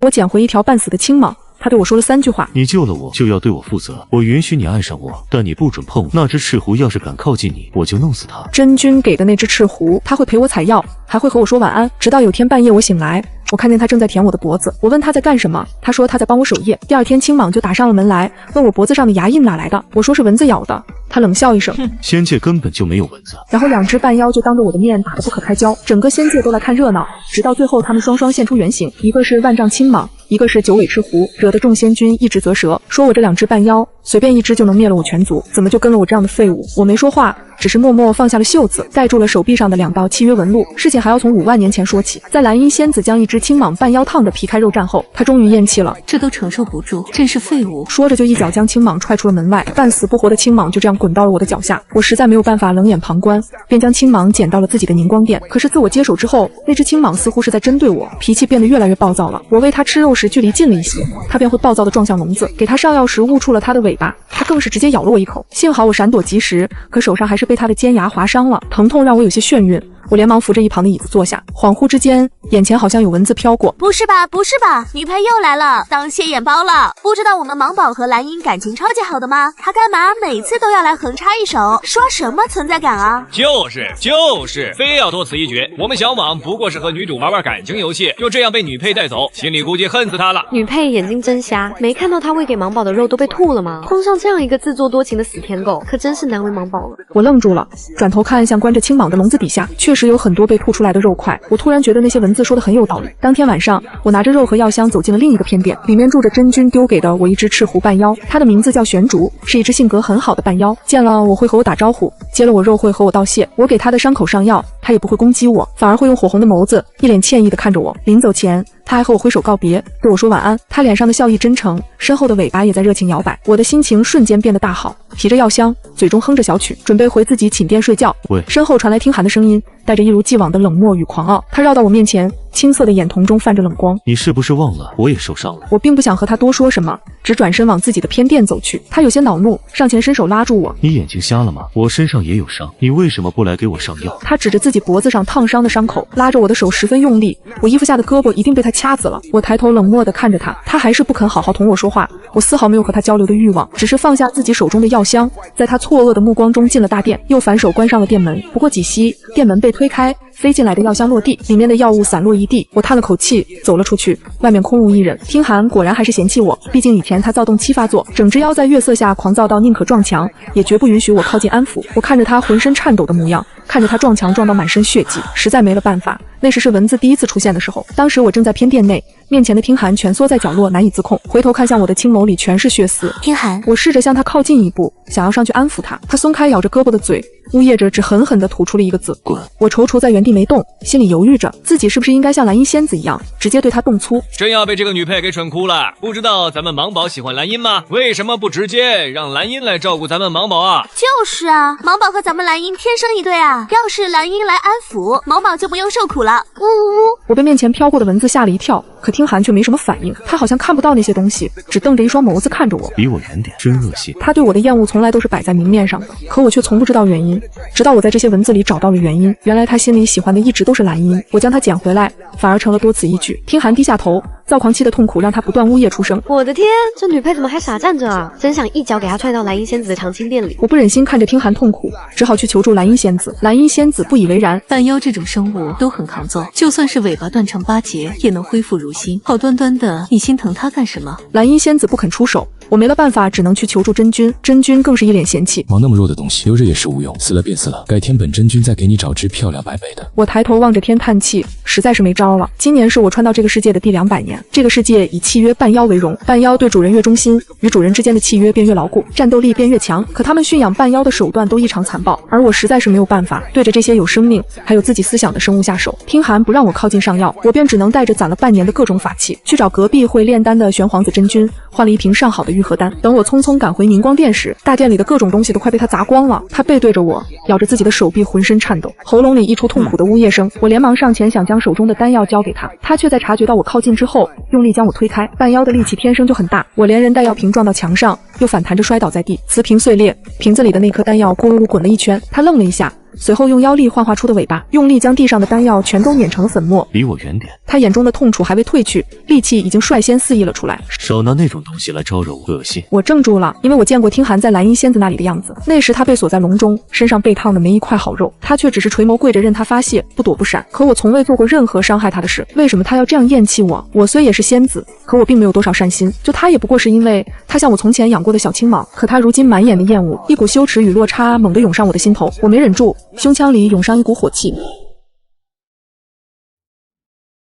我捡回一条半死的青蟒。他对我说了3句话：你救了我，就要对我负责。我允许你爱上我，但你不准碰我。那只赤狐要是敢靠近你，我就弄死他。真君给的那只赤狐，他会陪我采药，还会和我说晚安。直到有天半夜我醒来，我看见他正在舔我的脖子。我问他在干什么，他说他在帮我守夜。第二天青蟒就打上了门来，问我脖子上的牙印哪来的。我说是蚊子咬的。他冷笑一声，仙界根本就没有蚊子。然后2只半妖就当着我的面打得不可开交，整个仙界都来看热闹。直到最后，他们双双现出原形，一个是万丈青蟒，一个是9尾赤狐，惹得众仙君一直啧舌，说我这2只半妖随便一只就能灭了我全族，怎么就跟了我这样的废物？我没说话，只是默默放下了袖子，盖住了手臂上的2道契约纹路。事情还要从5万年前说起，在蓝衣仙子将一只青蟒半妖烫得皮开肉绽后，她终于咽气了，这都承受不住，真是废物。说着就一脚将青蟒踹出了门外，半死不活的青蟒就这样滚到了我的脚下。我实在没有办法冷眼旁观，便将青蟒捡到了自己的凝光殿。可是自我接手之后，那只青蟒似乎是在针对我，脾气变得越来越暴躁了。我喂它吃肉时距离近了一些，它便会暴躁地撞向笼子，给它上药时误触了它的尾巴，它更是直接咬了我一口。幸好我闪躲及时，可手上还是被它的尖牙划伤了，疼痛让我有些眩晕。我连忙扶着一旁的椅子坐下，恍惚之间，眼前好像有蚊子飘过。不是吧，不是吧，女配又来了，当蟹眼包了。不知道我们芒宝和蓝英感情超级好的吗？他干嘛每次都要来横插一手，刷什么存在感啊？就是，非要多此一举。我们小蟒不过是和女主玩感情游戏，就这样被女配带走，心里估计恨死她了。女配眼睛真瞎，没看到她喂给芒宝的肉都被吐了吗？碰上这样一个自作多情的死舔狗，可真是难为芒宝了。我愣住了，转头看向关着青蟒的笼子底下，确实有很多被吐出来的肉块。我突然觉得那些文字说的很有道理。当天晚上，我拿着肉和药箱走进了另一个偏殿，里面住着真君丢给的我一只赤狐半妖，它的名字叫玄竹，是一只性格很好的半妖。见了我会和我打招呼，接了我肉会和我道谢。我给它的伤口上药，它也不会攻击我，反而会用火红的眸子一脸歉意地看着我。临走前，他还和我挥手告别，对我说晚安。他脸上的笑意真诚，身后的尾巴也在热情摇摆。我的心情瞬间变得大好，提着药箱，嘴中哼着小曲，准备回自己寝殿睡觉。喂，身后传来听寒的声音，带着一如既往的冷漠与狂傲。他绕到我面前，青涩的眼瞳中泛着冷光。你是不是忘了我也受伤了？我并不想和他多说什么，只转身往自己的偏殿走去。他有些恼怒，上前伸手拉住我。你眼睛瞎了吗？我身上也有伤，你为什么不来给我上药？他指着自己脖子上烫伤的伤口，拉着我的手十分用力，我衣服下的胳膊一定被他掐死了。我抬头冷漠地看着他，他还是不肯好好同我说话。我丝毫没有和他交流的欲望，只是放下自己手中的药箱，在他错愕的目光中进了大殿，又反手关上了殿门。不过几息，殿门被推开，飞进来的药箱落地，里面的药物散落一地。我叹了口气，走了出去。外面空无一人。听寒果然还是嫌弃我，毕竟以前他躁动期发作，整只妖在月色下狂躁到宁可撞墙，也绝不允许我靠近安抚。我看着他浑身颤抖的模样，看着他撞墙撞到满身血迹，实在没了办法。那时是蚊子第一次出现的时候，当时我正在偏殿内，面前的听寒蜷缩在角落难以自控，回头看向我的青眸里全是血丝。听寒，我试着向他靠近一步，想要上去安抚他，他松开咬着胳膊的嘴，呜咽着只狠狠地吐出了一个字：滚。我踌躇在原地没动，心里犹豫着自己是不是应该像蓝衣仙子一样直接对他动粗。真要被这个女配给蠢哭了。不知道咱们芒宝喜欢蓝茵吗？为什么不直接让蓝茵来照顾咱们芒宝啊？就是啊，芒宝和咱们蓝茵天生一对啊，要是蓝茵来安抚，芒宝就不用受苦了。呜呜呜！我被面前飘过的蚊子吓了一跳，可听寒却没什么反应，他好像看不到那些东西，只瞪着一双眸子看着我。离我远点，真恶心。他对我的厌恶从来都是摆在明面上的，可我却从不知道原因，直到我在这些文字里找到了原因。原来他心里喜欢的一直都是蓝茵，我将他捡回来，反而成了多此一举。听寒低下头，躁狂期的痛苦让他不断呜咽出声。我的天，这女配怎么还傻站着啊？真想一脚给她踹到蓝衣仙子的长青殿里。我不忍心看着听寒痛苦，只好去求助蓝衣仙子。蓝衣仙子不以为然，半妖这种生物都很抗揍，就算是尾巴断成8节也能恢复如新。好端端的，你心疼她干什么？蓝衣仙子不肯出手，我没了办法，只能去求助真君。真君更是一脸嫌弃，毛那么弱的东西留着也是无用，死了便死了，改天本真君再给你找只漂亮白白的。我抬头望着天叹气，实在是没招了。今年是我穿到这个世界的第200年，这个世界以契约半妖为荣，半妖对主人越忠心，与主人之间的契约便越牢固，战斗力便越强。可他们驯养半妖的手段都异常残暴，而我实在是没有办法对着这些有生命还有自己思想的生物下手。听寒不让我靠近上药，我便只能带着攒了半年的各种法器去找隔壁会炼丹的玄皇子真君，换了一瓶上好的愈合丹。等我匆匆赶回明光殿时，大殿里的各种东西都快被他砸光了。他背对着我，咬着自己的手臂，浑身颤抖，喉咙里溢出痛苦的呜咽声。我连忙上前想将手中的丹药交给他，他却在察觉到我靠近之后，用力将我推开。半妖的力气天生就很大，我连人带药瓶撞到墙上，又反弹着摔倒在地，瓷瓶碎裂，瓶子里的那颗丹药咕噜噜滚了一圈。他愣了一下，随后用妖力幻化出的尾巴，用力将地上的丹药全都碾成了粉末。离我远点！他眼中的痛楚还未褪去，戾气已经率先肆意了出来。少拿那种东西来招惹我，恶心！我怔住了，因为我见过听寒在蓝衣仙子那里的样子，那时他被锁在笼中，身上被烫的没一块好肉，他却只是垂眸跪着任他发泄，不躲不闪。可我从未做过任何伤害他的事，为什么他要这样厌弃我？我虽也是仙子，可我并没有多少善心，就他也不过是因为他像我从前养过的小青蟒。可他如今满眼的厌恶，一股羞耻与落差猛地涌上我的心头，我没忍住，胸腔里涌上一股火气。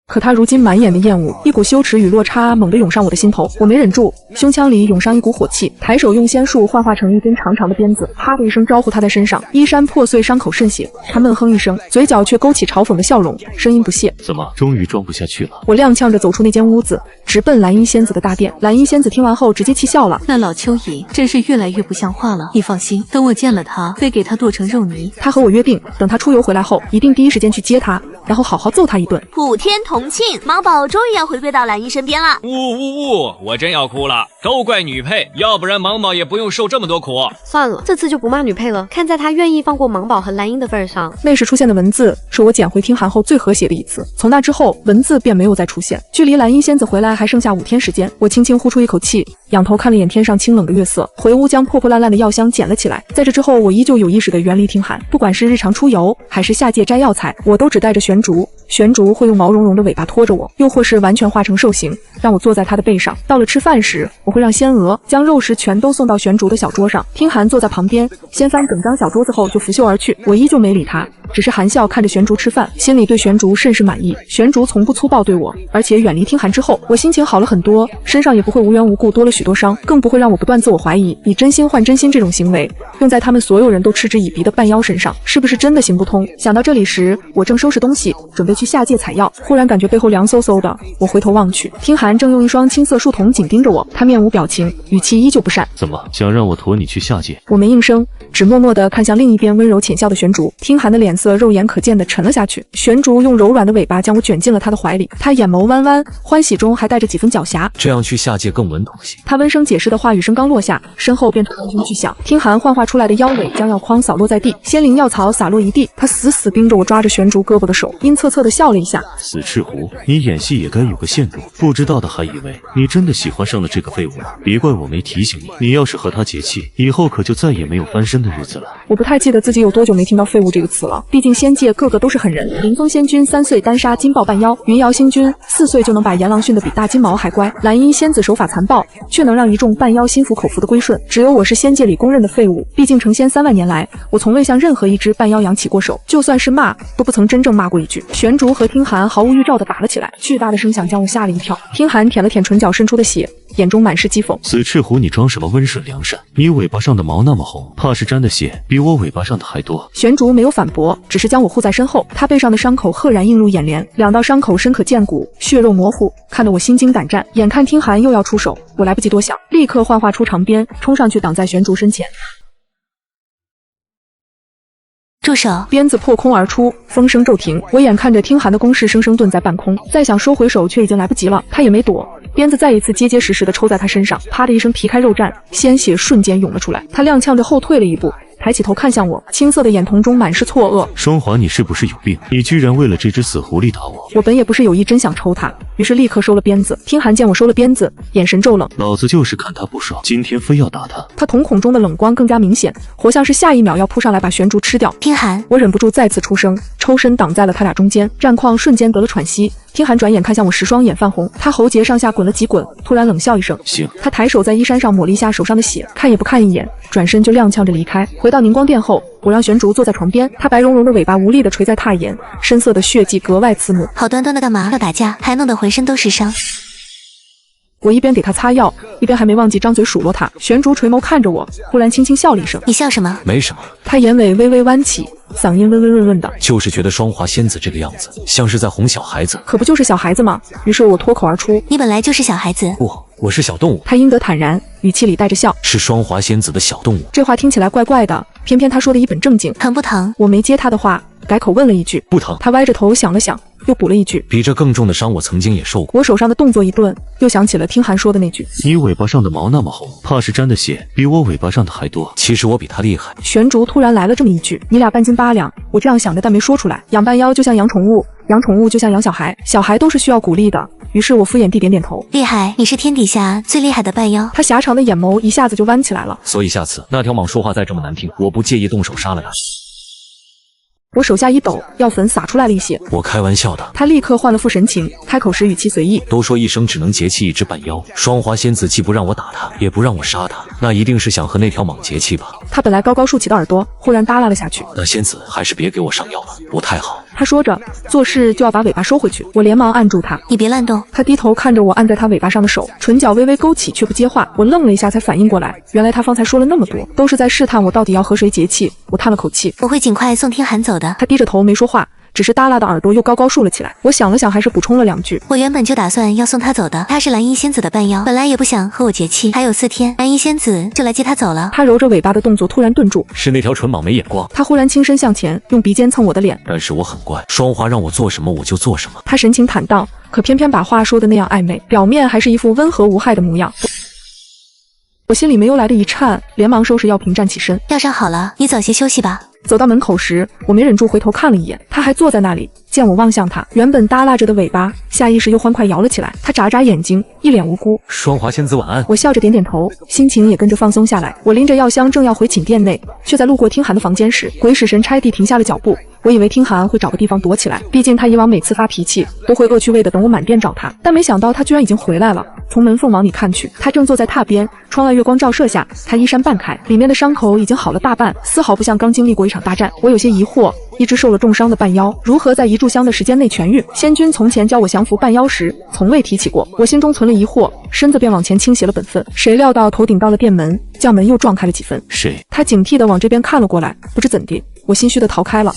可他如今满眼的厌恶，一股羞耻与落差猛地涌上我的心头，我没忍住，胸腔里涌上一股火气，抬手用仙术幻化成一根长长的鞭子，啪的一声招呼他在身上，衣衫破碎，伤口渗血。他闷哼一声，嘴角却勾起嘲讽的笑容，声音不屑：怎么，终于装不下去了？我踉跄着走出那间屋子，直奔蓝衣仙子的大殿。蓝衣仙子听完后直接气笑了：那老蚯蚓真是越来越不像话了。你放心，等我见了他，非给他剁成肉泥。他和我约定，等他出游回来后，一定第一时间去接他，然后好好揍他一顿。普天同庆，芒宝终于要回归到蓝衣身边了。我真要哭了，都怪女配，要不然芒宝也不用受这么多苦。算了，这次就不骂女配了，看在她愿意放过芒宝和蓝英的份上。那时出现的文字是我捡回听寒后最和谐的一次，从那之后文字便没有再出现。距离蓝衣仙子回来还剩下5天时间，我轻轻呼出一口气，仰头看了眼天上清冷的月色，回屋将破破烂烂的药箱捡了起来。在这之后，我依旧有意识地远离听寒，不管是日常出游还是下界摘药材，我都只带着玄竹。玄竹会用毛茸茸的尾巴拖着我，又或是完全化成兽形，让我坐在它的背上。到了吃饭时，我会让仙娥将肉食全都送到玄竹的小桌上。听寒坐在旁边，掀翻整张小桌子后就拂袖而去。我依旧没理他，只是含笑看着玄竹吃饭，心里对玄竹甚是满意。玄竹从不粗暴对我，而且远离听寒之后，我心情好了很多，身上也不会无缘无故多了许多伤，更不会让我不断自我怀疑，以真心换真心这种行为用在他们所有人都嗤之以鼻的半妖身上，是不是真的行不通？想到这里时，我正收拾东西准备去下界采药，忽然感觉背后凉飕飕的，我回头望去，听寒正用一双青色树瞳紧盯着我，他面无表情，语气依旧不善。怎么，想让我驮你去下界？我没应声，只默默地看向另一边温柔浅笑的玄竹。听寒的脸色肉眼可见地沉了下去，玄竹用柔软的尾巴将我卷进了他的怀里，他眼眸弯弯，欢喜中还带着几分狡黠。这样去下界更稳妥些。他温声解释的话语声刚落下，身后便传来巨响，听寒幻化出来的妖尾将药筐扫落在地，仙灵药草洒落一地。他死死盯着我抓着玄竹胳膊的手，阴恻恻地笑了一下。死赤狐，你演戏也该有个限度，不知道的还以为你真的喜欢上了这个废物呢。别怪我没提醒你，你要是和他结气，以后可就再也没有翻身的日子了。我不太记得自己有多久没听到废物这个词了，毕竟仙界个个都是狠人。林峰仙君3岁单杀金豹半妖，云瑶星君4岁就能把阎狼训得比大金毛还乖，蓝衣仙子手法残暴，却能让一众半妖心服口服的归顺。只有我是仙界里公认的废物，毕竟成仙3万年来，我从未向任何一只半妖扬起过手，就算是骂，都不曾真正骂过一句。玄竹和听寒毫无预兆地打了起来，巨大的声响将我吓了一跳。听寒舔了舔唇角渗出的血，眼中满是讥讽。死赤狐，你装什么温顺良善？你尾巴上的毛那么红，怕是沾的血比我尾巴上的还多。玄竹没有反驳，只是将我护在身后。他背上的伤口赫然映入眼帘，2道伤口深可见骨，血肉模糊，看得我心惊胆战。眼看听寒又要出手，我来不及多想，立刻幻化出长鞭，冲上去挡在玄竹身前。住手！鞭子破空而出，风声骤停。我眼看着听寒的攻势生生顿在半空，再想收回手却已经来不及了。他也没躲，鞭子再一次结结实实地抽在他身上，啪的一声皮开肉绽，鲜血瞬间涌了出来。他踉跄着后退了一步，抬起头看向我，青色的眼瞳中满是错愕。双华，你是不是有病？你居然为了这只死狐狸打我！我本也不是有意真想抽他，于是立刻收了鞭子。听寒见我收了鞭子，眼神骤冷，老子就是看他不爽，今天非要打他。他瞳孔中的冷光更加明显，活像是下一秒要扑上来把玄竹吃掉。听寒，我忍不住再次出声，抽身挡在了他俩中间，战况瞬间得了喘息。听寒转眼看向我时，双眼泛红，他喉结上下滚了几滚，突然冷笑一声，行。他抬手在衣衫上抹了一下手上的血，看也不看一眼，转身就踉跄着离开。回到凝光殿后，我让玄竹坐在床边，他白茸茸的尾巴无力地垂在榻沿，深色的血迹格外刺目。好端端的干嘛要打架，还弄得浑身都是伤。我一边给他擦药，一边还没忘记张嘴数落他。玄竹垂眸看着我，忽然轻轻笑了一声。你笑什么？没什么。他眼尾微微弯起，嗓音温温润润的，就是觉得双华仙子这个样子，像是在哄小孩子。可不就是小孩子吗？于是我脱口而出：你本来就是小孩子。不，我是小动物。他应得坦然，语气里带着笑。是双华仙子的小动物。这话听起来怪怪的，偏偏他说的一本正经。疼不疼？我没接他的话，改口问了一句：不疼。他歪着头想了想，又补了一句：比这更重的伤我曾经也受过。我手上的动作一顿，又想起了听韩说的那句：你尾巴上的毛那么红，怕是沾的血比我尾巴上的还多。其实我比他厉害。玄竹突然来了这么一句：你俩半斤八两。我这样想着，但没说出来。养半妖就像养宠物，养宠物就像养小孩，小孩都是需要鼓励的。于是我敷衍地点点头。厉害，你是天底下最厉害的半妖。他狭长的眼眸一下子就弯起来了。所以下次那条蟒说话再这么难听，我不介意动手杀了他。我手下一抖，药粉洒出来了一些。我开玩笑的。他立刻换了副神情，开口时语气随意。都说一生只能结气一只半妖，双华仙子既不让我打他，也不让我杀他，那一定是想和那条蟒结气吧。他本来高高竖起的耳朵忽然耷拉了下去。那仙子还是别给我上药了，不太好。他说着，做事就要把尾巴收回去。我连忙按住他，你别乱动。他低头看着我按在他尾巴上的手，唇角微微勾起，却不接话。我愣了一下，才反应过来，原来他方才说了那么多，都是在试探我到底要和谁结气。我叹了口气，我会尽快送听寒走的。他低着头没说话，只是耷拉的耳朵又高高竖了起来。我想了想，还是补充了两句：我原本就打算要送他走的，他是蓝衣仙子的半妖，本来也不想和我结气，还有4天，蓝衣仙子就来接他走了。他揉着尾巴的动作突然顿住，是那条蠢蟒没眼光。他忽然轻身向前，用鼻尖蹭我的脸。但是我很乖，双华让我做什么我就做什么。他神情坦荡，可偏偏把话说的那样暧昧，表面还是一副温和无害的模样。我心里没由来的一颤，连忙收拾药瓶站起身。药伤好了，你早些休息吧。走到门口时，我没忍住回头看了一眼，他还坐在那里。见我望向他，原本耷拉着的尾巴下意识又欢快摇了起来。他眨眨眼睛，一脸无辜。双华仙子晚安。我笑着点点头，心情也跟着放松下来。我拎着药箱正要回寝殿内，却在路过听寒的房间时，鬼使神差地停下了脚步。我以为听寒会找个地方躲起来，毕竟他以往每次发脾气都会恶趣味的等我满殿找他，但没想到他居然已经回来了。从门缝往里看去，他正坐在榻边，窗外月光照射下，他衣衫半开，里面的伤口已经好了大半，丝毫不像刚经历过一场大战。我有些疑惑，一只受了重伤的半妖如何在一炷香的时间内痊愈？仙君从前教我降服半妖时，从未提起过。我心中存了疑惑，身子便往前倾斜了本分。谁料到头顶到了殿门，将门又撞开了几分。谁？他警惕地往这边看了过来，不知怎地，我心虚地逃开了。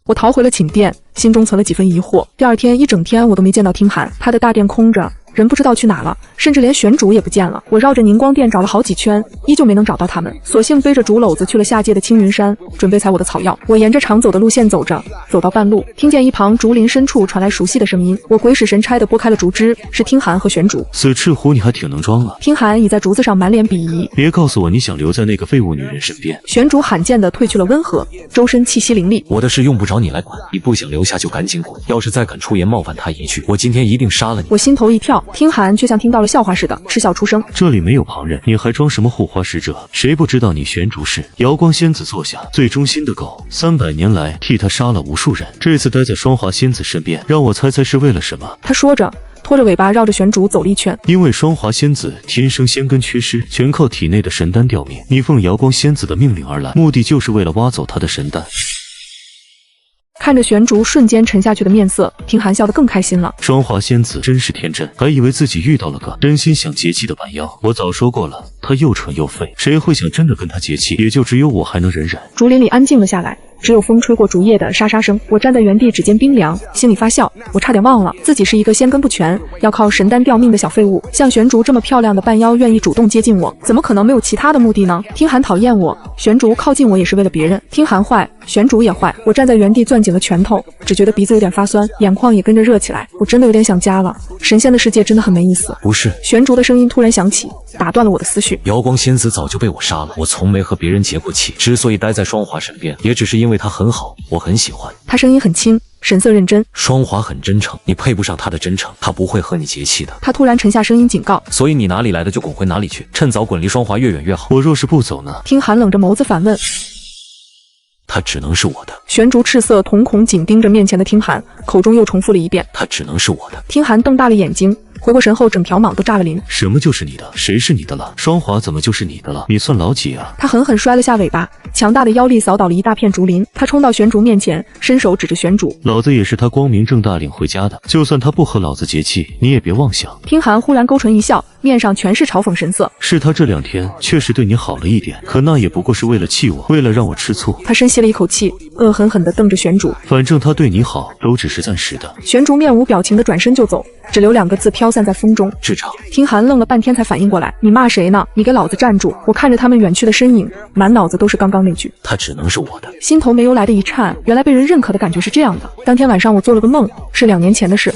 我逃回了寝殿，心中存了几分疑惑。第二天一整天我都没见到听寒，他的大殿空着，人不知道去哪了，甚至连玄主也不见了。我绕着宁光殿找了好几圈，依旧没能找到他们，索性背着竹篓子去了下界的青云山，准备采我的草药。我沿着常走的路线走着，走到半路，听见一旁竹林深处传来熟悉的声音。我鬼使神差地拨开了竹枝，是听寒和玄主。死赤狐，你还挺能装啊！听寒倚在竹子上，满脸鄙夷。别告诉我你想留在那个废物女人身边。玄主罕见地褪去了温和，周身气息凌厉。我的事用不着你来管，你不想留下就赶紧滚，要是再敢出言冒犯他一句，我今天一定杀了你。我心头一跳，听寒却像听到了笑话似的，嗤笑出声。这里没有旁人，你还装什么护花使者？谁不知道你玄竹是瑶光仙子座下最忠心的狗，300年来替他杀了无数人，这次待在双华仙子身边，让我猜猜是为了什么？他说着，拖着尾巴绕着玄主走了一圈。因为双华仙子天生仙根缺失，全靠体内的神丹吊命。你奉瑶光仙子的命令而来，目的就是为了挖走她的神丹。看着玄竹瞬间沉下去的面色，听寒笑得更开心了。双华仙子真是天真，还以为自己遇到了个真心想结气的半妖。我早说过了，他又蠢又废，谁会想真的跟他结气？也就只有我还能忍忍。竹林里安静了下来，只有风吹过竹叶的沙沙声。我站在原地，指尖冰凉，心里发笑。我差点忘了自己是一个仙根不全，要靠神丹吊命的小废物。像玄竹这么漂亮的半妖愿意主动接近我，怎么可能没有其他的目的呢？听寒讨厌我，玄竹靠近我也是为了别人。听寒坏，玄竹也坏。我站在原地攥紧了拳头，只觉得鼻子有点发酸，眼眶也跟着热起来。我真的有点想家了，神仙的世界真的很没意思。不是，玄竹的声音突然响起，打断了我的思绪。瑶光仙子早就被我杀了，我从没和别人结过气，之所以待在双华身边，也只是因为她很好，我很喜欢。他声音很轻，神色认真。双华很真诚，你配不上她的真诚，她不会和你结气的。他突然沉下声音警告，所以你哪里来的就滚回哪里去，趁早滚离双华越远越好。我若是不走呢？听寒冷着眸子反问。他只能是我的。玄竹赤色瞳孔紧盯着面前的听寒，口中又重复了一遍，他只能是我的。听寒瞪大了眼睛，回过神后，整条蟒都炸了鳞。什么就是你的？谁是你的了？双华怎么就是你的了？你算老几啊？他狠狠摔了下尾巴，强大的妖力扫倒了一大片竹林。他冲到玄竹面前，伸手指着玄竹，老子也是他光明正大领回家的，就算他不和老子结气，你也别妄想。听寒忽然勾唇一笑，面上全是嘲讽神色。是他这2天确实对你好了一点，可那也不过是为了气我，为了让我吃醋。他深吸了一口气，恶狠狠地瞪着玄竹。反正他对你好都只是暂时的。玄竹面无表情地转身就走，只留2个字飘飘散在风中。智障！听寒愣了半天才反应过来，你骂谁呢？你给老子站住！我看着他们远去的身影，满脑子都是刚刚那句，他只能是我的。心头没由来的一颤，原来被人认可的感觉是这样的。当天晚上我做了个梦，是2年前的事。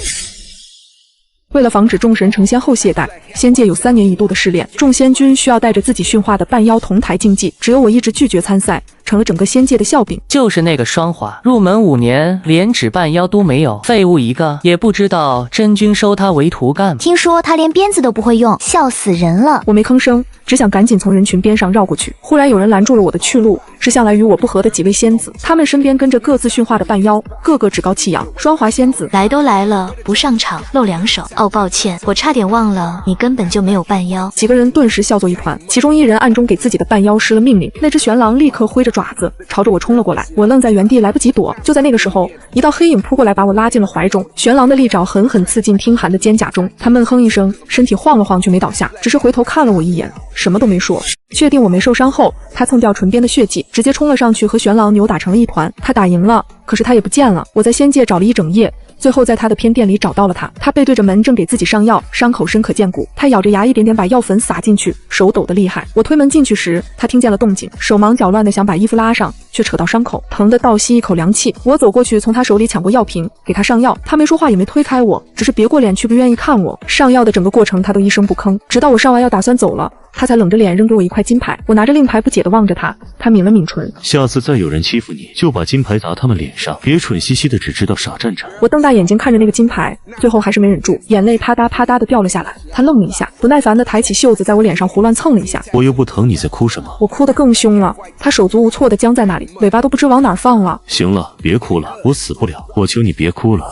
为了防止众神成仙后懈怠，仙界有3年1度的试炼，众仙君需要带着自己驯化的半妖同台竞技，只有我一直拒绝参赛，成了整个仙界的笑柄。就是那个双华，入门5年连纸半妖都没有，废物一个，也不知道真君收他为徒干。听说他连鞭子都不会用，笑死人了。我没吭声，只想赶紧从人群边上绕过去。忽然有人拦住了我的去路，是向来与我不和的几位仙子，他们身边跟着各自驯化的半妖，个个趾高气扬。双华仙子来都来了，不上场露2手。哦，抱歉，我差点忘了，你根本就没有半妖。几个人顿时笑作一团，其中一人暗中给自己的半妖施了命令，那只玄狼立刻挥着爪子朝着我冲了过来。我愣在原地，来不及躲。就在那个时候，一道黑影扑过来，把我拉进了怀中。玄狼的利爪狠狠刺进听寒的肩胛中，他闷哼一声，身体晃了晃却没倒下，只是回头看了我一眼，什么都没说。确定我没受伤后，他蹭掉唇边的血迹，直接冲了上去，和玄狼扭打成了一团。他打赢了，可是他也不见了。我在仙界找了一整夜，最后在他的偏殿里找到了他。他背对着门，正给自己上药，伤口深可见骨。他咬着牙，一点点把药粉撒进去，手抖得厉害。我推门进去时，他听见了动静，手忙脚乱的想把衣服拉上，却扯到伤口，疼得倒吸一口凉气。我走过去，从他手里抢过药瓶，给他上药。他没说话，也没推开我，只是别过脸去，不愿意看我。上药的整个过程，他都一声不吭，直到我上完药打算走了，他才冷着脸扔给我一块金牌。我拿着令牌不解地望着他，他抿了抿唇。下次再有人欺负你，就把金牌砸他们脸上，别蠢兮兮的只知道傻站着。我瞪大眼睛看着那个金牌，最后还是没忍住，眼泪啪嗒啪嗒地掉了下来。他愣了一下，不耐烦地抬起袖子在我脸上胡乱蹭了一下。我又不疼，你在哭什么？我哭得更凶了，他手足无措地僵在那里，尾巴都不知往哪儿放了。行了，别哭了，我死不了，我求你别哭了。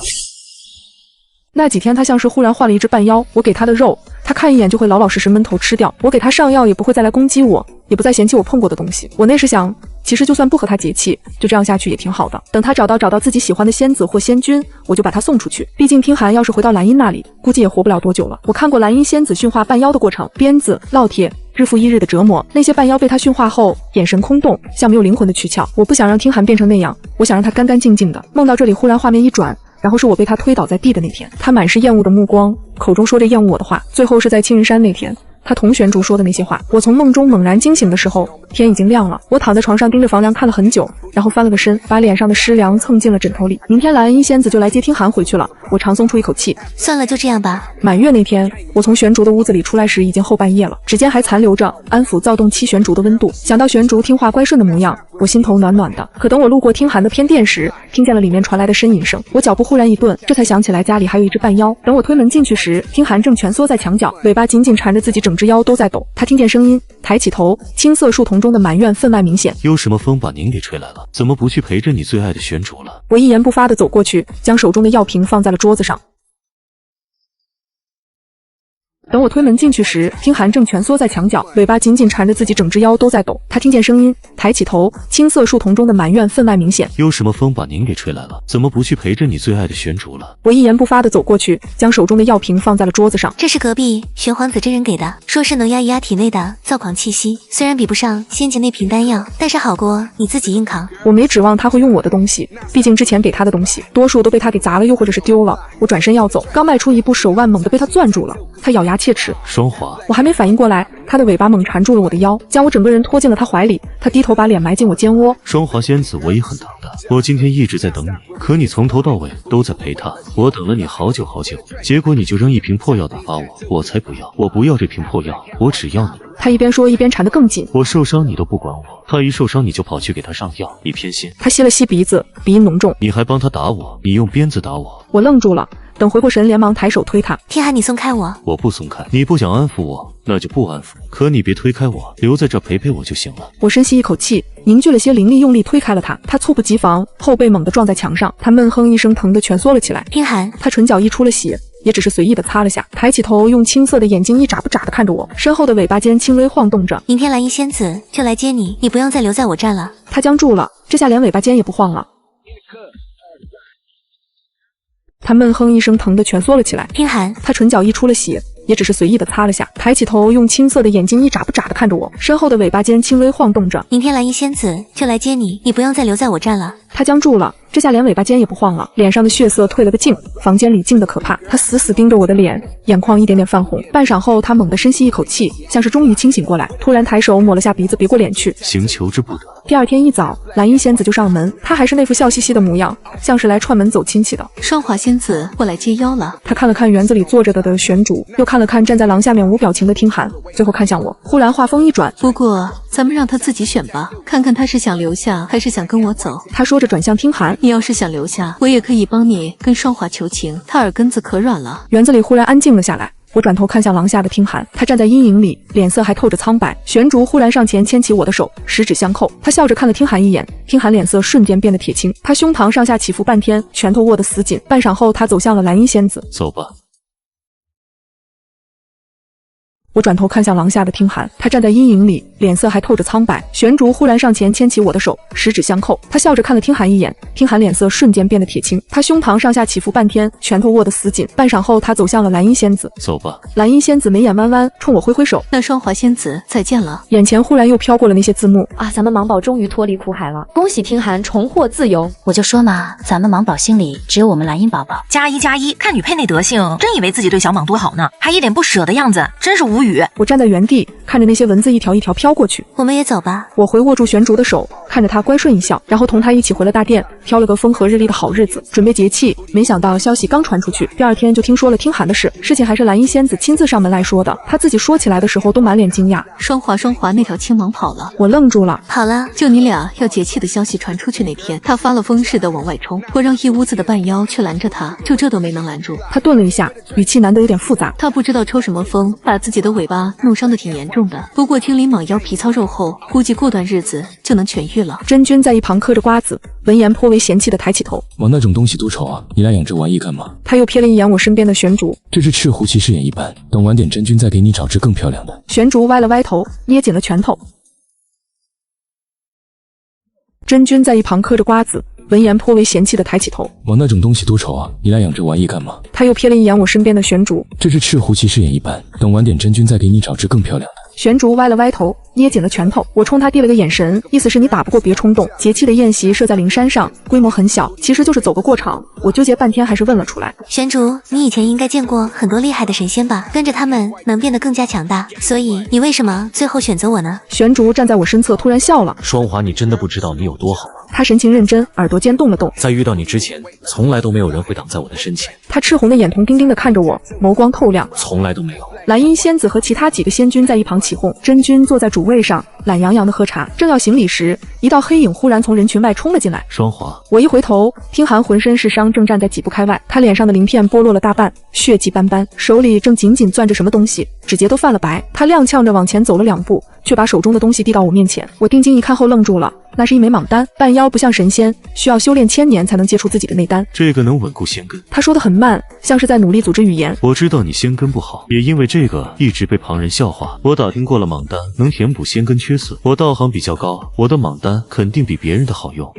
那几天他像是忽然换了一只半妖，我给他的肉，他看一眼就会老老实实闷头吃掉。我给他上药也不会再来攻击我，也不再嫌弃我碰过的东西。我那时想，其实就算不和他结气，就这样下去也挺好的。等他找到自己喜欢的仙子或仙君，我就把他送出去。毕竟听寒要是回到蓝茵那里，估计也活不了多久了。我看过蓝茵仙子驯化半妖的过程，鞭子、烙铁，日复一日的折磨。那些半妖被他驯化后，眼神空洞，像没有灵魂的躯壳。我不想让听寒变成那样，我想让他干干净净的。梦到这里，忽然画面一转，然后是我被他推倒在地的那天，他满是厌恶的目光，口中说着厌恶我的话。最后是在青云山那天，他同玄竹说的那些话。我从梦中猛然惊醒的时候，天已经亮了。我躺在床上盯着房梁看了很久，然后翻了个身，把脸上的湿凉蹭进了枕头里。明天蓝茵仙子就来接听寒回去了，我长松出一口气，算了，就这样吧。满月那天，我从玄竹的屋子里出来时已经后半夜了，指尖还残留着安抚躁动期玄竹的温度。想到玄竹听话乖顺的模样，我心头暖暖的。可等我路过听寒的偏殿时，听见了里面传来的呻吟声，我脚步忽然一顿，这才想起来家里还有一只半妖。等我推门进去时，听寒正蜷缩在墙角，尾巴紧紧缠着自己，整只腰都在抖。他听见声音，抬起头，青色树丛中的埋怨分外明显。有什么风把您给吹来了？怎么不去陪着你最爱的玄竹了？我一言不发地走过去，将手中的药瓶放在了桌子上。等我推门进去时，听寒正蜷缩在墙角，尾巴紧紧缠着自己，整只腰都在抖。他听见声音，抬起头，青色树丛中的埋怨分外明显。有什么风把您给吹来了？怎么不去陪着你最爱的玄竹了？我一言不发地走过去，将手中的药瓶放在了桌子上。这是隔壁玄皇子真人给的，说是能压一压体内的躁狂气息，虽然比不上仙界那瓶丹药，但是好过你自己硬扛。我没指望他会用我的东西，毕竟之前给他的东西多数都被他给砸了，又或者是丢了。我转身要走，刚迈出一步，手腕猛地被他攥住了。他咬牙切齿，双华，我还没反应过来，他的尾巴猛缠住了我的腰，将我整个人拖进了他怀里。他低头把脸埋进我肩窝。双华仙子，我也很疼的，我今天一直在等你，可你从头到尾都在陪他，我等了你好久好久，结果你就扔一瓶破药打发我，我才不要，我不要这瓶破药，我只要你。他一边说一边缠得更紧。我受伤你都不管我，他一受伤你就跑去给他上药，你偏心。他吸了吸鼻子，鼻音浓重。你还帮他打我，你用鞭子打我。我愣住了，等回过神，连忙抬手推他。天寒，你松开我！我不松开，你不想安抚我，那就不安抚。可你别推开我，留在这陪陪我就行了。我深吸一口气，凝聚了些灵力，用力推开了他。他猝不及防，后背猛地撞在墙上，他闷哼一声，疼得蜷缩了起来。天寒，他唇角溢出了血，也只是随意的擦了下，抬起头，用青色的眼睛一眨不眨的看着我，身后的尾巴尖轻微晃动着。明天蓝衣仙子就来接你，你不用再留在我站了。他僵住了，这下连尾巴尖也不晃了。他闷哼一声，疼得蜷缩了起来。天寒，他唇角溢出了血，也只是随意的擦了下，抬起头，用青色的眼睛一眨不眨的看着我，身后的尾巴尖轻微晃动着。明天蓝衣仙子就来接你，你不用再留在我站了。他僵住了，这下连尾巴尖也不晃了，脸上的血色退了个净，房间里静得可怕。他死死盯着我的脸，眼眶一点点泛红。半晌后，他猛地深吸一口气，像是终于清醒过来，突然抬手抹了下鼻子，别过脸去。行求之不得。第二天一早，蓝衣仙子就上门，她还是那副笑嘻嘻的模样，像是来串门走亲戚的。双华仙子，我来接妖了。她看了看园子里坐着的玄主，又看了看站在廊下面无表情的听寒，最后看向我，忽然话锋一转，不过咱们让他自己选吧，看看他是想留下还是想跟我走。他说着转向听寒，你要是想留下，我也可以帮你跟双华求情，他耳根子可软了。园子里忽然安静了下来。我转头看向廊下的听寒，他站在阴影里，脸色还透着苍白。玄竹忽然上前牵起我的手，十指相扣。他笑着看了听寒一眼，听寒脸色瞬间变得铁青，他胸膛上下起伏半天，拳头握得死紧。半晌后，他走向了蓝衣仙子。走吧。我转头看向廊下的听寒，他站在阴影里，脸色还透着苍白。玄竹忽然上前牵起我的手，十指相扣。他笑着看了听寒一眼，听寒脸色瞬间变得铁青，他胸膛上下起伏半天，拳头握得死紧。半晌后，他走向了蓝衣仙子。走吧。蓝衣仙子眉眼弯弯，冲我挥挥手。那双华仙子再见了。眼前忽然又飘过了那些字幕啊！咱们芒宝终于脱离苦海了，恭喜听寒重获自由。我就说嘛，咱们芒宝心里只有我们蓝音宝宝。+1+1，看女配那德性，真以为自己对小蟒多好呢，还一脸不舍的样子，真是无语。我站在原地看着那些文字一条一条飘过去。我们也走吧。我回握住玄竹的手，看着他乖顺一笑，然后同他一起回了大殿，挑了个风和日丽的好日子，准备节气。没想到消息刚传出去，第二天就听说了听寒的事。事情还是蓝衣仙子亲自上门来说的，她自己说起来的时候都满脸惊讶。双华那条青蟒跑了。我愣住了。跑了？就你俩要节气的消息传出去那天，他发了疯似的往外冲，我让一屋子的半妖去拦着他，就这都没能拦住。他顿了一下，语气难得有点复杂。他不知道抽什么风，把自己的尾巴弄伤的挺严重的，不过听林蟒妖皮糙肉厚，估计过段日子就能痊愈了。真君在一旁嗑着瓜子，闻言颇为嫌弃的抬起头。往那种东西多丑啊，你俩养这玩意干嘛？他又瞥了一眼我身边的玄竹，这只赤狐其实眼一般，等晚点真君再给你找只更漂亮的。玄竹歪了歪头，捏紧了拳头。真君在一旁嗑着瓜子，闻言颇为嫌弃的抬起头。往那种东西多丑啊，你俩养这玩意干嘛？他又瞥了一眼我身边的玄竹，这只赤狐其实眼一般，等晚点真君再给你找只更漂亮的。玄竹歪了歪头，捏紧了拳头。我冲他递了个眼神，意思是你打不过别冲动。节气的宴席设在灵山上，规模很小，其实就是走个过场。我纠结半天，还是问了出来。玄竹，你以前应该见过很多厉害的神仙吧？跟着他们能变得更加强大，所以你为什么最后选择我呢？玄竹站在我身侧，突然笑了。双华，你真的不知道你有多好吗？他神情认真，耳朵尖动了动。在遇到你之前，从来都没有人会挡在我的身前。他赤红的眼瞳盯盯地看着我，眸光透亮。从来都没有。蓝衣仙子和其他几个仙君在一旁起哄，真君坐在主位上，懒洋洋的喝茶，正要行礼时，一道黑影忽然从人群外冲了进来。双华，我一回头，听寒浑身是伤，正站在几步开外，他脸上的鳞片剥落了大半，血迹斑斑，手里正紧紧攥着什么东西，指节都泛了白。他踉跄着往前走了2步，却把手中的东西递到我面前。我定睛一看后愣住了，那是一枚蟒丹。半妖不像神仙，需要修炼1000年才能结出自己的内丹，这个能稳固仙根。他说得很慢，像是在努力组织语言。我知道你仙根不好，也因为这个一直被旁人笑话。我打听过了，蟒丹能填补仙根缺损，我道行比较高，我的蟒丹肯定比别人的好用。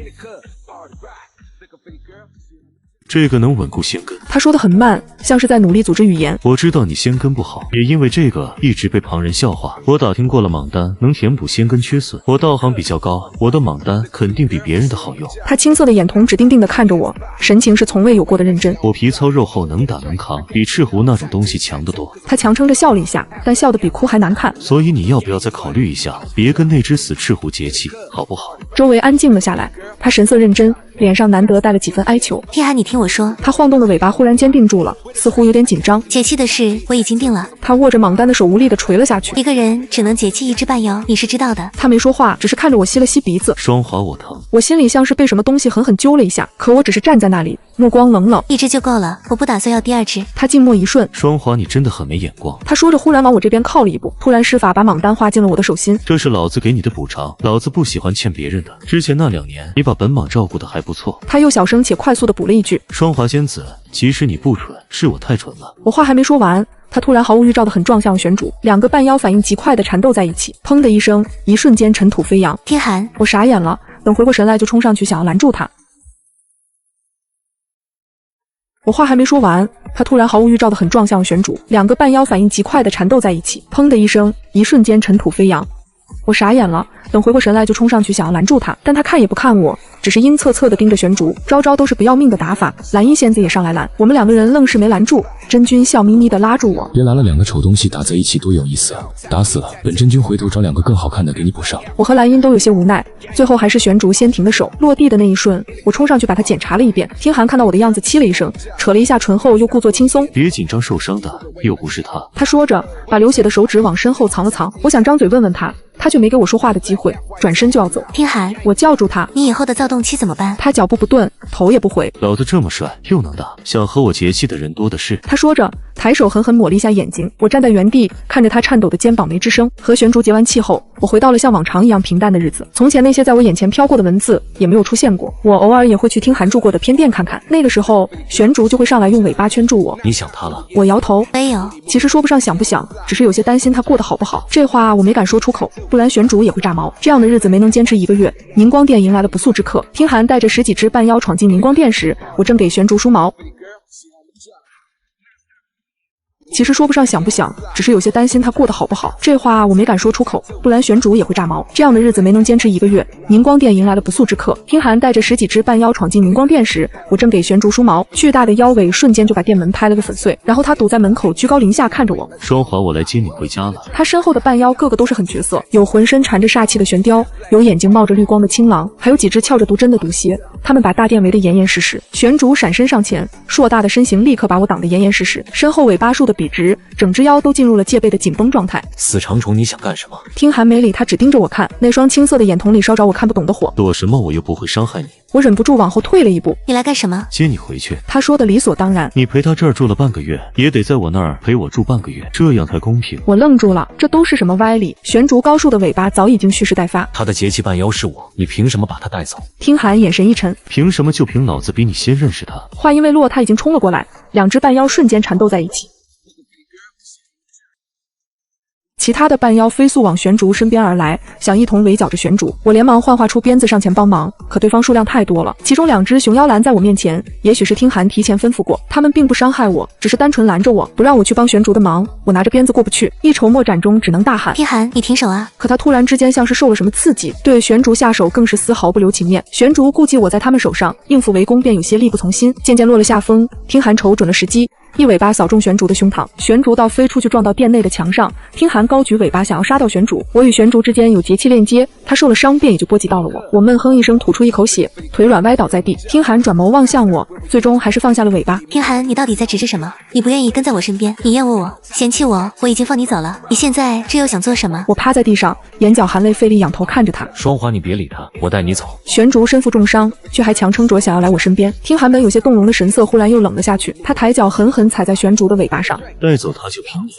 这个能稳固仙根。他说得很慢，像是在努力组织语言。我知道你仙根不好，也因为这个一直被旁人笑话。我打听过了，蟒丹能填补仙根缺损，我道行比较高，我的蟒丹肯定比别人的好用。他青涩的眼瞳直定定地看着我，神情是从未有过的认真。我皮糙肉厚，能打能扛，比赤狐那种东西强得多。他强撑着笑了一下，但笑得比哭还难看。所以你要不要再考虑一下，别跟那只死赤狐结气，好不好？周围安静了下来，他神色认真，脸上难得带了几分哀求。天寒，你听我说。他晃动的尾巴忽然间定住了，似乎有点紧张。节气的事我已经定了。他握着蟒丹的手无力地垂了下去。一个人只能节气1只半妖，你是知道的。他没说话，只是看着我吸了吸鼻子。双华，我疼。我心里像是被什么东西狠狠揪了一下，可我只是站在那里，目光冷冷。1只就够了，我不打算要第2只。他静默一瞬。双华，你真的很没眼光。他说着忽然往我这边靠了一步，突然施法把蟒丹划进了我的手心。这是老子给你的补偿，老子不喜欢欠别人的。之前那2年，你把本蟒照顾得还不错。他又小声且快速地补了一句：双华仙子，其实你不蠢，是我太蠢了。我话还没说完，他突然毫无预兆地狠撞向玄主，2个半妖反应极快地缠斗在一起，砰的一声，一瞬间尘土飞扬。天寒，我傻眼了，等回过神来就冲上去想要拦住他。我话还没说完，他突然毫无预兆地狠撞向玄主，2个半妖反应极快地缠斗在一起，砰的一声，一瞬间尘土飞扬。我傻眼了，等回过神来就冲上去想要拦住他，但他看也不看我，只是阴恻恻地盯着玄竹，招招都是不要命的打法。蓝衣仙子也上来拦，我们两个人愣是没拦住。真君笑眯眯地拉住我，别拦了，两个丑东西打在一起多有意思啊！打死了，本真君回头找两个更好看的给你补上。我和蓝音都有些无奈，最后还是玄竹先停的手。落地的那一瞬，我冲上去把他检查了一遍。听寒看到我的样子，凄了一声，扯了一下唇后，又故作轻松：“别紧张，受伤的又不是他。”他说着，把流血的手指往身后藏了藏。我想张嘴问问他，他却没给我说话的机会，转身就要走。听寒，我叫住他：“你以后的躁动期怎么办？”他脚步不顿，头也不回。老子这么帅又能打，想和我结气的人多的是。他说着，抬手狠狠抹了一下眼睛。我站在原地，看着他颤抖的肩膀，没吱声。和玄竹结完气后，我回到了像往常一样平淡的日子。从前那些在我眼前飘过的文字也没有出现过。我偶尔也会去听寒住过的偏店看看，那个时候玄竹就会上来用尾巴圈住我。你想他了？我摇头，没有。其实说不上想不想，只是有些担心他过得好不好。这话我没敢说出口，不然玄竹也会炸毛。这样的日子没能坚持1个月，宁光殿迎来了不速之客。听寒带着10几只半妖闯进宁光殿时，我正给玄竹梳毛。其实说不上想不想，只是有些担心他过得好不好。这话我没敢说出口，不然玄竹也会炸毛。这样的日子没能坚持1个月，宁光殿迎来了不速之客。听寒带着10几只半妖闯进宁光殿时，我正给玄竹梳毛，巨大的妖尾瞬间就把殿门拍了个粉碎，然后他堵在门口，居高临下看着我。双华，我来接你回家了。他身后的半妖个个都是狠角色，有浑身缠着煞气的玄雕，有眼睛冒着绿光的青狼，还有几只翘着毒针的毒蝎。他们把大殿围得严严实实。玄竹闪身上前，硕大的身形立刻把我挡得严严实实，身后尾巴竖得笔直，整只腰都进入了戒备的紧绷状态。死长虫，你想干什么？听寒没理他，只盯着我看，那双青色的眼瞳里烧着我看不懂的火。躲什么？我又不会伤害你。我忍不住往后退了一步。你来干什么？接你回去。他说的理所当然。你陪他这儿住了半个月，也得在我那儿陪我住半个月，这样才公平。我愣住了，这都是什么歪理？玄竹高竖的尾巴早已经蓄势待发。他的劫气半妖是我，你凭什么把他带走？听寒眼神一沉，凭什么？就凭老子比你先认识他。话音未落，他已经冲了过来，两只半妖瞬间缠斗在一起。其他的半妖飞速往玄竹身边而来，想一同围剿着玄竹。我连忙幻化出鞭子上前帮忙，可对方数量太多了，其中2只熊妖拦在我面前。也许是听寒提前吩咐过，他们并不伤害我，只是单纯拦着我，不让我去帮玄竹的忙。我拿着鞭子过不去，一筹莫展中只能大喊：“听寒，你停手啊！”可他突然之间像是受了什么刺激，对玄竹下手更是丝毫不留情面。玄竹顾忌我在他们手上应付围攻，便有些力不从心，渐渐落了下风。听寒瞅准了时机，一尾巴扫中玄竹的胸膛，玄竹倒飞出去撞到殿内的墙上。听寒高举尾巴想要杀掉玄竹，我与玄竹之间有节气链接，他受了伤便也就波及到了我。我闷哼一声，吐出一口血，腿软歪倒在地。听寒转眸望向我，最终还是放下了尾巴。听寒，你到底在执着什么？你不愿意跟在我身边，你厌恶我，嫌弃我，我已经放你走了，你现在这又想做什么？我趴在地上，眼角含泪，费力仰头看着他。双华，你别理他，我带你走。玄竹身负重伤，却还强撑着想要来我身边。听寒本有些动容的神色忽然又冷了下去，他抬脚狠狠踩在玄竹的尾巴上，带走他就凭你。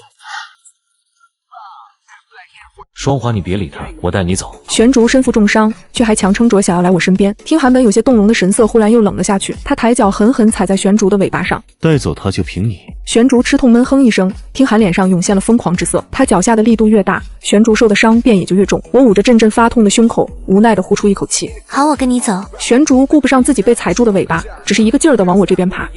双华，你别理他，我带你走。玄竹身负重伤，却还强撑着想要来我身边。听寒本有些动容的神色忽然又冷了下去，他抬脚狠狠踩在玄竹的尾巴上，带走他就凭你。玄竹吃痛闷哼一声，听寒脸上涌现了疯狂之色。他脚下的力度越大，玄竹受的伤便也就越重。我捂着阵阵发痛的胸口，无奈地呼出一口气。好，我跟你走。玄竹顾不上自己被踩住的尾巴，只是一个劲儿地往我这边爬。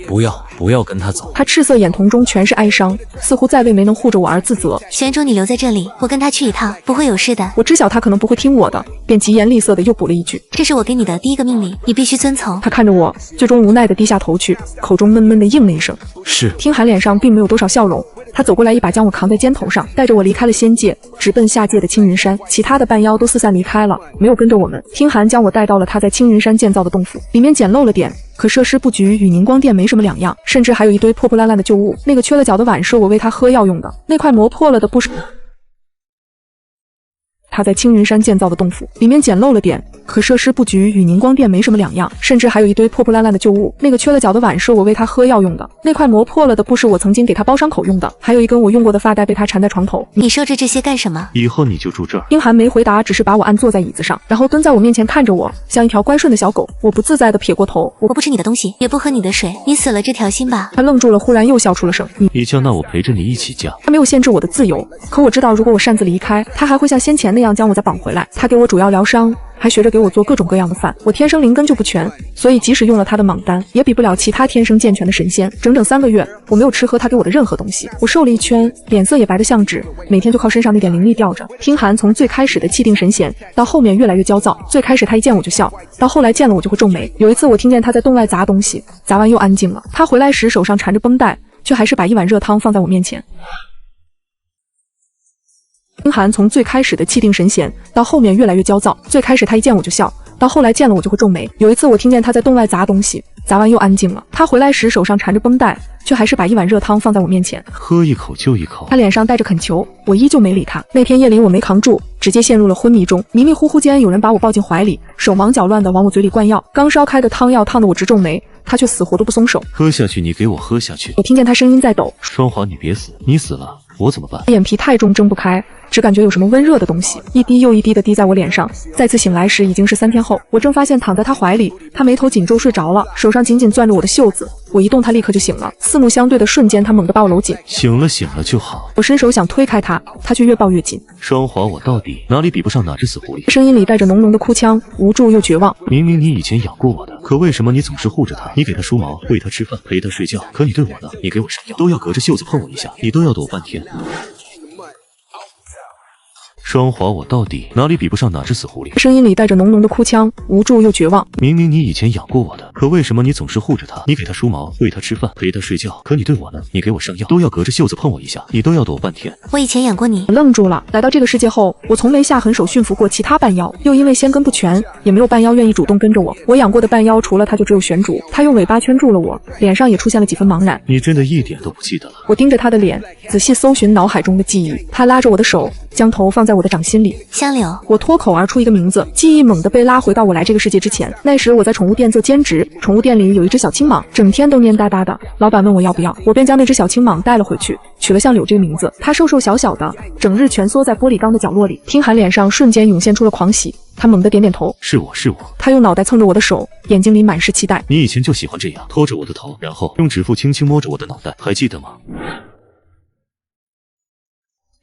不要跟他走。他赤色眼瞳中全是哀伤，似乎在为没能护着我而自责。玄竹，你留在这里，我跟他去一趟，不会有事的。我知晓他可能不会听我的，便疾言厉色的又补了一句：这是我给你的第一个命令，你必须遵从。他看着我，最终无奈的低下头去，口中闷闷的应了一声：是。听寒脸上并没有多少笑容，他走过来一把将我扛在肩头上，带着我离开了仙界，直奔下界的青云山。其他的半妖都四散离开了，没有跟着我们。听寒将我带到了他在青云山建造的洞府，里面简陋了点，可设施布局与宁光殿没什么两样，甚至还有一堆破破烂烂的旧物。那个缺了角的碗是我为他喝药用的，那块磨破了的布是他在青云山建造的洞府，里面简陋了点，可设施布局与宁光殿没什么两样，甚至还有一堆破破烂烂的旧物。那个缺了角的碗是我为他喝药用的，那块磨破了的布是我曾经给他包伤口用的，还有一根我用过的发带被他缠在床头。你说着这些干什么？以后你就住这儿。丁寒没回答，只是把我按坐在椅子上，然后蹲在我面前看着我，像一条乖顺的小狗。我不自在地撇过头，我不吃你的东西，也不喝你的水，你死了这条心吧。他愣住了，忽然又笑出了声。你叫，那我陪着你一起叫。他没有限制我的自由，可我知道如果我擅自离开，他还会像先前那样将我再绑回来。他给我主要疗伤，还学着给我做各种各样的饭。我天生灵根就不全，所以即使用了他的莽丹，也比不了其他天生健全的神仙。整整3个月，我没有吃喝他给我的任何东西，我瘦了1圈，脸色也白得像纸，每天就靠身上那点灵力吊着。听寒从最开始的气定神闲，到后面越来越焦躁。最开始他一见我就笑，到后来见了我就会皱眉。有一次我听见他在洞外砸东西，砸完又安静了。他回来时手上缠着绷带，却还是把一碗热汤放在我面前。听寒从最开始的气定神闲，到后面越来越焦躁。最开始他一见我就笑，到后来见了我就会皱眉。有一次我听见他在洞外砸东西，砸完又安静了。他回来时手上缠着绷带，却还是把一碗热汤放在我面前。喝一口就一口。他脸上带着恳求，我依旧没理他。那天夜里我没扛住，直接陷入了昏迷中。迷迷糊糊间，有人把我抱进怀里，手忙脚乱地往我嘴里灌药。刚烧开的汤药烫得我直皱眉，他却死活都不松手。喝下去，你给我喝下去。我听见他声音在抖。双华，你别死，你死了我怎么办？眼皮太重，睁不开，只感觉有什么温热的东西一滴又一滴的滴在我脸上。再次醒来时已经是3天后，我正发现躺在他怀里，他眉头紧皱睡着了，手上紧紧攥着我的袖子。我一动他立刻就醒了，四目相对的瞬间，他猛地把我搂紧。醒了就好。我伸手想推开他，他却越抱越紧。双华，我到底哪里比不上哪只死狐狸？声音里带着浓浓的哭腔，无助又绝望。明明你以前养过我的，可为什么你总是护着他？你给他梳毛，喂他吃饭，陪他睡觉，可你对我呢？你给我上药，都要隔着袖子碰我一下，你都要躲半天。双华，我到底哪里比不上哪只死狐狸？声音里带着浓浓的哭腔，无助又绝望。明明你以前养过我的，可为什么你总是护着他？你给他梳毛，喂他吃饭，陪他睡觉，可你对我呢？你给我上药，都要隔着袖子碰我一下，你都要躲半天。我以前养过你。我愣住了。来到这个世界后，我从没下狠手驯服过其他半妖，又因为仙根不全，也没有半妖愿意主动跟着我。我养过的半妖除了他就只有玄主，他用尾巴圈住了我，脸上也出现了几分茫然。你真的一点都不记得了？我盯着他的脸，仔细搜寻脑海中的记忆。他拉着我的手，将头放在我的掌心里。香柳，我脱口而出一个名字，记忆猛地被拉回到我来这个世界之前。那时我在宠物店做兼职，宠物店里有一只小青蟒，整天都蔫哒哒的。老板问我要不要，我便将那只小青蟒带了回去，取了相柳这个名字。它瘦瘦小小的，整日蜷缩在玻璃缸的角落里。听寒脸上瞬间涌现出了狂喜，他猛地点点头，是我。他用脑袋蹭着我的手，眼睛里满是期待。你以前就喜欢这样，拖着我的头，然后用指腹轻轻摸着我的脑袋，还记得吗？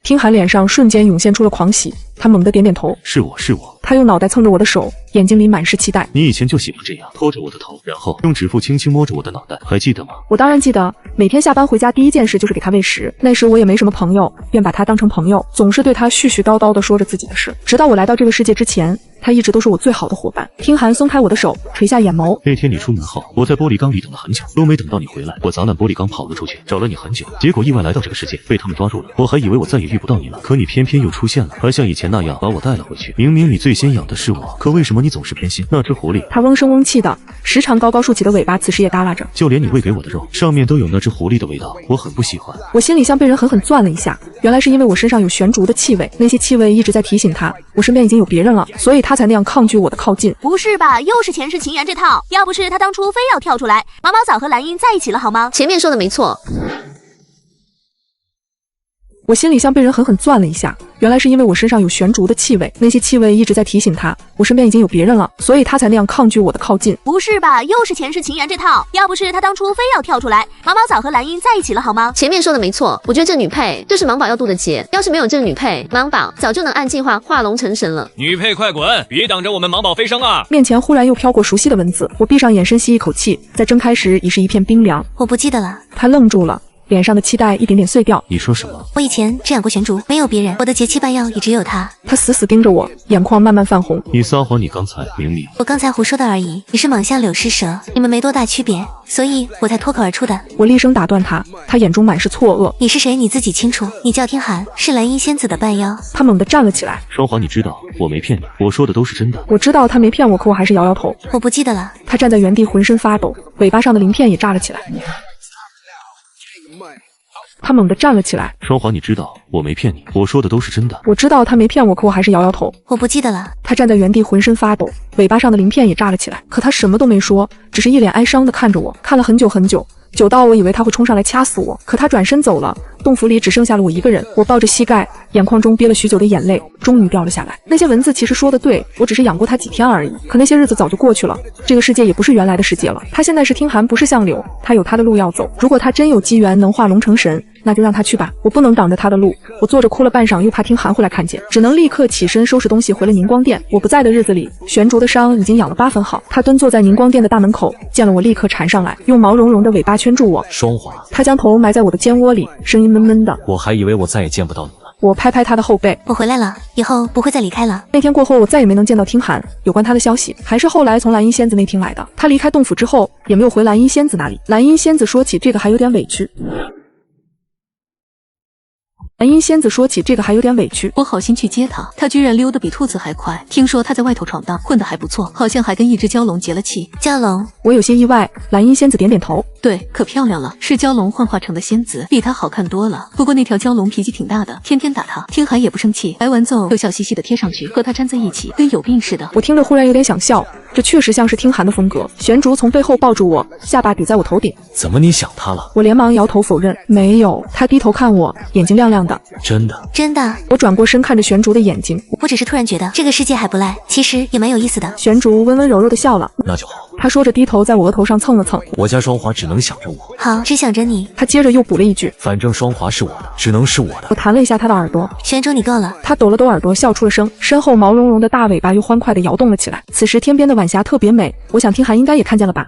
听寒脸上瞬间涌现出了狂喜，他猛地点点头，是我。他用脑袋蹭着我的手，眼睛里满是期待。你以前就喜欢这样，拖着我的头，然后用指腹轻轻摸着我的脑袋，还记得吗？我当然记得，每天下班回家第一件事就是给他喂食。那时我也没什么朋友，便把他当成朋友，总是对他絮絮叨叨地说着自己的事。直到我来到这个世界之前，他一直都是我最好的伙伴。听寒松开我的手，垂下眼眸。那天你出门后，我在玻璃缸里等了很久，都没等到你回来。我砸烂玻璃缸跑了出去，找了你很久，结果意外来到这个世界，被他们抓住了。我还以为我再也遇不到你了，可你偏偏又出现了，还像以前那样把我带了回去。明明你最先养的是我，可为什么你总是偏心那只狐狸？他嗡声嗡气的，时常高高竖起的尾巴此时也耷拉着，就连你喂给我的肉上面都有那只狐狸的味道，我很不喜欢。我心里像被人狠狠攥了一下，原来是因为我身上有玄竹的气味，那些气味一直在提醒他，我身边已经有别人了，所以他才那样抗拒我的靠近。不是吧，又是前世情缘这套，要不是他当初非要跳出来，毛毛早和蓝茵在一起了好吗？前面说的没错。我心里像被人狠狠攥了一下，原来是因为我身上有玄竹的气味，那些气味一直在提醒他，我身边已经有别人了，所以他才那样抗拒我的靠近。不是吧，又是前世情缘这套，要不是他当初非要跳出来，毛毛早和蓝茵在一起了好吗？前面说的没错，我觉得这女配就是芒宝要渡的劫，要是没有这个女配，芒宝早就能按计划化龙成神了。女配快滚，别挡着我们芒宝飞升啊！面前忽然又飘过熟悉的文字，我闭上眼深吸一口气，在睁开时已是一片冰凉。我不记得了。他愣住了，脸上的期待一点点碎掉。你说什么？我以前只养过玄竹，没有别人，我的节气半药也只有他。他死死盯着我，眼眶慢慢泛红。你撒谎！你刚才明明……我刚才胡说的而已。你是蟒象柳尸蛇，你们没多大区别，所以我才脱口而出的。我厉声打断他，他眼中满是错愕。你是谁？你自己清楚。你叫天寒，是蓝茵仙子的半妖。他猛地站了起来。双华，你知道我没骗你，我说的都是真的。我知道他没骗我，可我还是摇摇头。我不记得了。他站在原地，浑身发抖，尾巴上的鳞片也炸了起来。他猛地站了起来。双华，你知道我没骗你，我说的都是真的。我知道他没骗我，可我还是摇摇头。我不记得了。他站在原地，浑身发抖，尾巴上的鳞片也炸了起来。可他什么都没说，只是一脸哀伤地看着我，看了很久很久，久到我以为他会冲上来掐死我。可他转身走了，洞府里只剩下了我一个人。我抱着膝盖，眼眶中憋了许久的眼泪终于掉了下来。那些文字其实说的对，我只是养过他几天而已，可那些日子早就过去了，这个世界也不是原来的世界了。他现在是听寒，不是相柳，他有他的路要走。如果他真有机缘能化龙成神，那就让他去吧，我不能挡着他的路。我坐着哭了半晌，又怕听寒会来看见，只能立刻起身收拾东西回了宁光殿。我不在的日子里，玄竹的伤已经养了8分好。他蹲坐在宁光殿的大门口，见了我立刻缠上来，用毛茸茸的尾巴圈住我。双华，他将头埋在我的肩窝里，声音闷闷的。我还以为我再也见不到你了。我拍拍他的后背，我回来了，以后不会再离开了。那天过后，我再也没能见到听寒有关他的消息，还是后来从蓝衣仙子那听来的。他离开洞府之后，也没有回蓝衣仙子那里。蓝衣仙子说起这个还有点委屈。蓝衣仙子说起这个还有点委屈，我好心去接他，他居然溜得比兔子还快。听说他在外头闯荡，混得还不错，好像还跟一只蛟龙结了气。蛟龙，我有些意外。蓝衣仙子点点头，对，可漂亮了，是蛟龙幻化成的仙子，比她好看多了。不过那条蛟龙脾气挺大的，天天打他。听寒也不生气，挨完揍又笑嘻嘻的贴上去，和他粘在一起，跟有病似的。我听着忽然有点想笑，这确实像是听寒的风格。玄竹从背后抱住我，下巴抵在我头顶。怎么你想他了？我连忙摇头否认，没有。他低头看我，眼睛亮亮的。真的？真的。我转过身看着玄竹的眼睛，我只是突然觉得这个世界还不赖，其实也蛮有意思的。玄竹温温柔柔的笑了，那就好。他说着低头在我额头上蹭了蹭。我家双华只能想着我。好，只想着你。他接着又补了一句，反正双华是我的，只能是我的。我弹了一下他的耳朵，玄竹你够了。他抖了抖耳朵，笑出了声，身后毛茸茸的大尾巴又欢快地摇动了起来。此时天边的晚霞特别美，我想听寒应该也看见了吧。